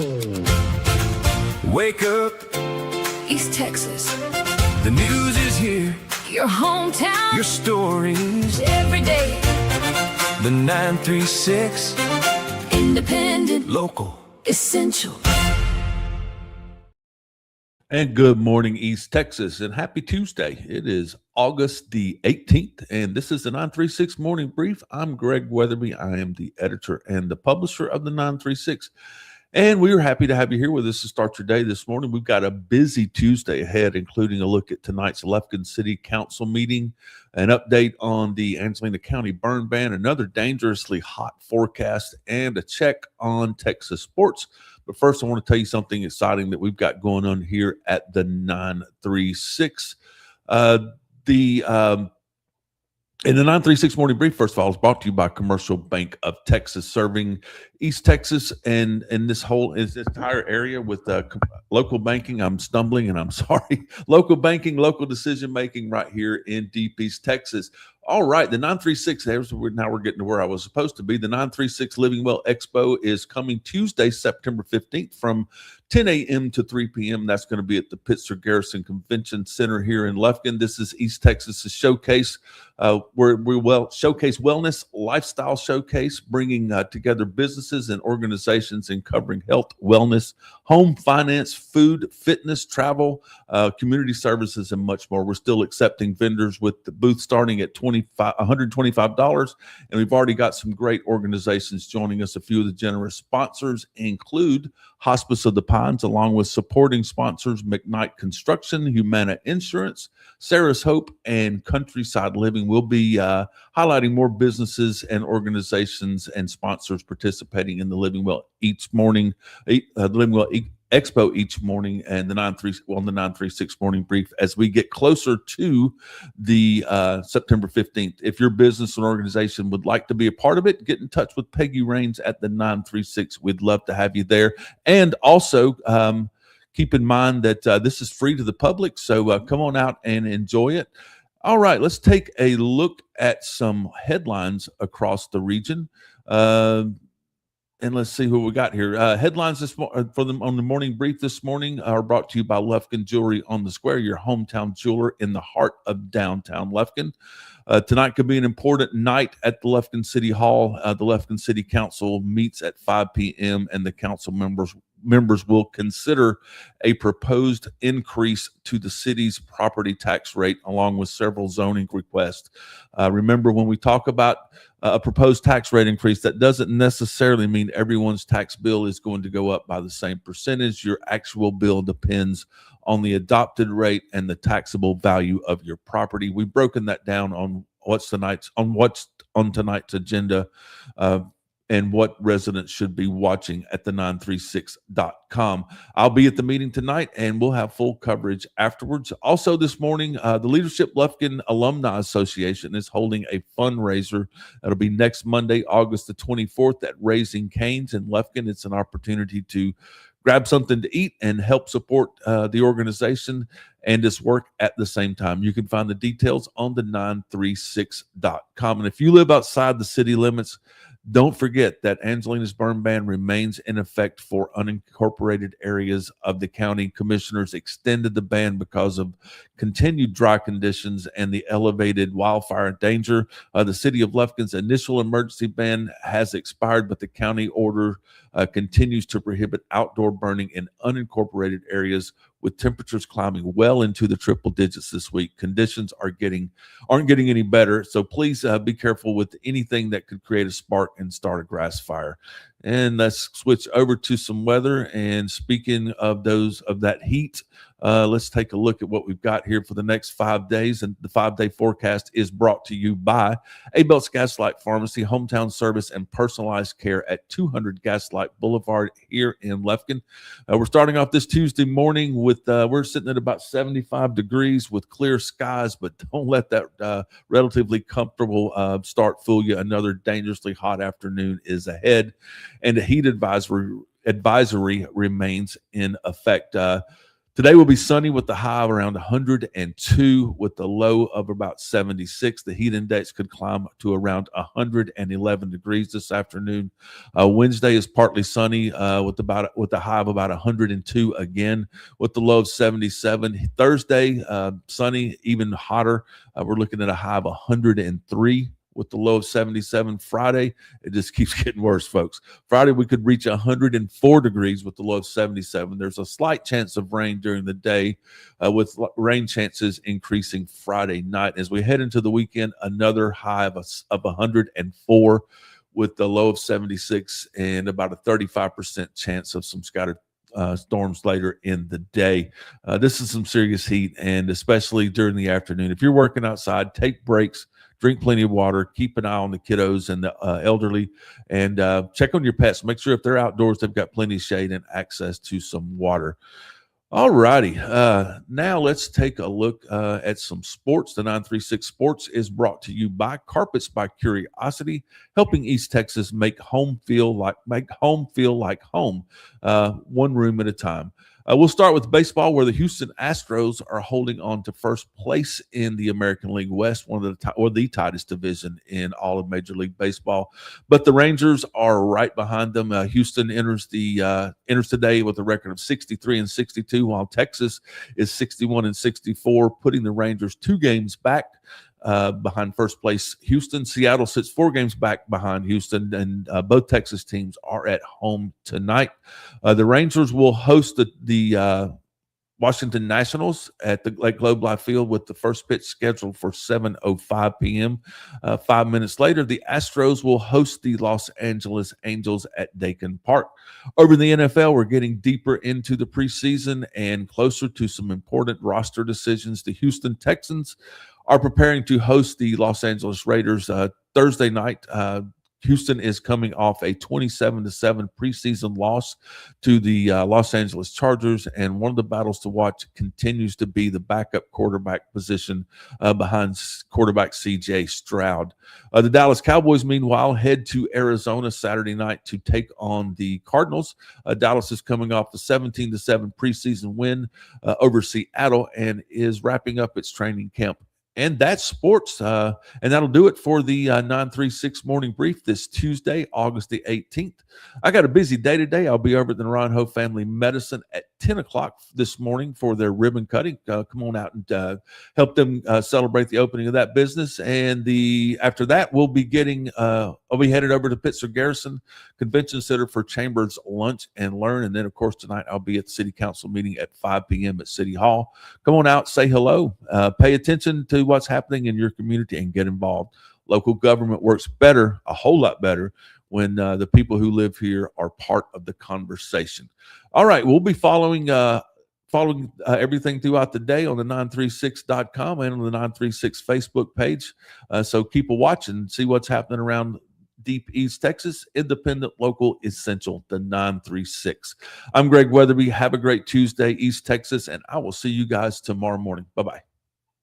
Wake up, East Texas, the news is here. your hometown, Your stories, every day. the 936 Independent, local. essential. And good morning, East Texas, and happy Tuesday. It is August the 18th, and this is the 936 Morning Brief. I'm Greg Weatherby. I am the editor and the publisher of the 936, and we are happy to have you here with us to start your day this morning. We've got a busy Tuesday ahead, including a look at tonight's Lufkin City Council meeting, an update on the Angelina County burn ban, another dangerously hot forecast, and a check on Texas sports. But first, I want to tell you something exciting that we've got going on here at the 936. And the 936 Morning Brief, first of all, is brought to you by Commercial Bank of Texas, serving East Texas and this entire area with local banking. I'm stumbling and I'm sorry. Local banking, local decision making right here in deep East Texas. All right, the 936, now we're getting to where I was supposed to be. The 936 Living Well Expo is coming Tuesday, September 15th from 10 a.m. to 3 p.m. That's going to be at the Pittsburgh Garrison Convention Center here in Lufkin. This is East Texas's showcase, where we showcase wellness, lifestyle showcase, bringing together businesses and organizations and covering health, wellness, home finance, food, fitness, travel, community services, and much more. We're still accepting vendors with the booth starting at $125, and we've already got some great organizations joining us. A few of the generous sponsors include Hospice of the Pines, along with supporting sponsors McKnight Construction, Humana Insurance, Sarah's Hope, and Countryside Living. We'll be highlighting more businesses and organizations and sponsors participating in the Living Well each morning, Living Well Expo each morning, and the 936 Morning Brief as we get closer to the September 15th. If your business and organization would like to be a part of it, get in touch with Peggy Raines at the 936. We'd love to have you there. And also, keep in mind that this is free to the public, so come on out and enjoy it. All right, let's take a look at some headlines across the region. And let's see who we got here. Headlines on the Morning Brief this morning are brought to you by Lufkin Jewelry on the Square, your hometown jeweler in the heart of downtown Lufkin. Tonight could be an important night at the Lufkin City Hall. The Lufkin City Council meets at 5 p.m. and the council members will consider a proposed increase to the city's property tax rate, along with several zoning requests. Remember, when we talk about a proposed tax rate increase, that doesn't necessarily mean everyone's tax bill is going to go up by the same percentage. Your actual bill depends on the adopted rate and the taxable value of your property. We've broken that down on what's on tonight's agenda, and what residents should be watching at the 936.com. I'll be at the meeting tonight, and we'll have full coverage afterwards. Also this morning, the Leadership Lufkin Alumni Association is holding a fundraiser. That'll be next Monday, August the 24th at Raising Cane's in Lufkin. It's an opportunity to grab something to eat and help support the organization and its work at the same time. You can find the details on the 936.com. And if you live outside the city limits, don't forget that Angelina's burn ban remains in effect for unincorporated areas of the county. Commissioners extended the ban because of continued dry conditions and the elevated wildfire danger. The city of Lufkin's initial emergency ban has expired, but the county order continues to prohibit outdoor burning in unincorporated areas, with temperatures climbing well into the triple digits this week. Conditions aren't getting any better, so please be careful with anything that could create a spark and start a grass fire. And let's switch over to some weather. And speaking of that heat, let's take a look at what we've got here for the next 5 days. And the 5-day forecast is brought to you by Abel's Gaslight Pharmacy, hometown service and personalized care at 200 Gaslight Boulevard here in Lufkin. We're starting off this Tuesday morning with, we're sitting at about 75 degrees with clear skies, but don't let that relatively comfortable start fool you. Another dangerously hot afternoon is ahead, and a heat advisory remains in effect. Today will be sunny with the high of around 102 with the low of about 76. The heat index could climb to around 111 degrees this afternoon. Wednesday is partly sunny with a high of about 102 again with the low of 77. Thursday, sunny, even hotter. We're looking at a high of 103 with the low of 77. Friday, it just keeps getting worse, folks. Friday, we could reach 104 degrees with the low of 77. There's a slight chance of rain during the day, with rain chances increasing Friday night. As we head into the weekend, another high of 104 with the low of 76 and about a 35% chance of some scattered storms later in the day. This is some serious heat, and especially during the afternoon. If you're working outside, take breaks, drink plenty of water, keep an eye on the kiddos and the elderly, and check on your pets. Make sure if they're outdoors, they've got plenty of shade and access to some water. All righty. Now let's take a look at some sports. The 936 Sports is brought to you by Carpets by Curiosity, helping East Texas make home feel like home, one room at a time. We'll start with baseball, where the Houston Astros are holding on to first place in the American League West, one of the tightest division in all of Major League Baseball. But the Rangers are right behind them. Houston enters today with a record of 63-62, while Texas is 61-64, putting the Rangers 2 games back behind first place Houston. Seattle sits 4 games back behind Houston, and both Texas teams are at home tonight. The Rangers will host the Washington Nationals at the Lake Globe Life Field with the first pitch scheduled for 7:05 p.m. 5 minutes later, the Astros will host the Los Angeles Angels at Dakin Park. Over in the NFL, we're getting deeper into the preseason and closer to some important roster decisions. The Houston Texans are preparing to host the Los Angeles Raiders Thursday night. Houston is coming off a 27-7 preseason loss to the Los Angeles Chargers, and one of the battles to watch continues to be the backup quarterback position behind quarterback C.J. Stroud. The Dallas Cowboys, meanwhile, head to Arizona Saturday night to take on the Cardinals. Dallas is coming off the 17-7 preseason win over Seattle and is wrapping up its training camp. And that's sports. And that'll do it for the 936 Morning Brief this Tuesday, August the 18th. I got a busy day today. I'll be over at the Naranjo Family Medicine at 10 o'clock this morning for their ribbon cutting. Come on out and help them celebrate the opening of that business. And after that, we'll be I'll be headed over to Pittsburgh Garrison Convention Center for Chambers Lunch and Learn. And then, of course, tonight I'll be at the City Council meeting at 5 p.m. at City Hall. Come on out, say hello, pay attention to what's happening in your community and get involved. Local government works better, a whole lot better, when the people who live here are part of the conversation. All right, we'll be following everything throughout the day on the 936.com and on the 936 Facebook page. So keep a watch and see what's happening around deep East Texas. Independent, local, essential, the 936. I'm Greg Weatherby. Have a great Tuesday, East Texas, and I will see you guys tomorrow morning. Bye-bye.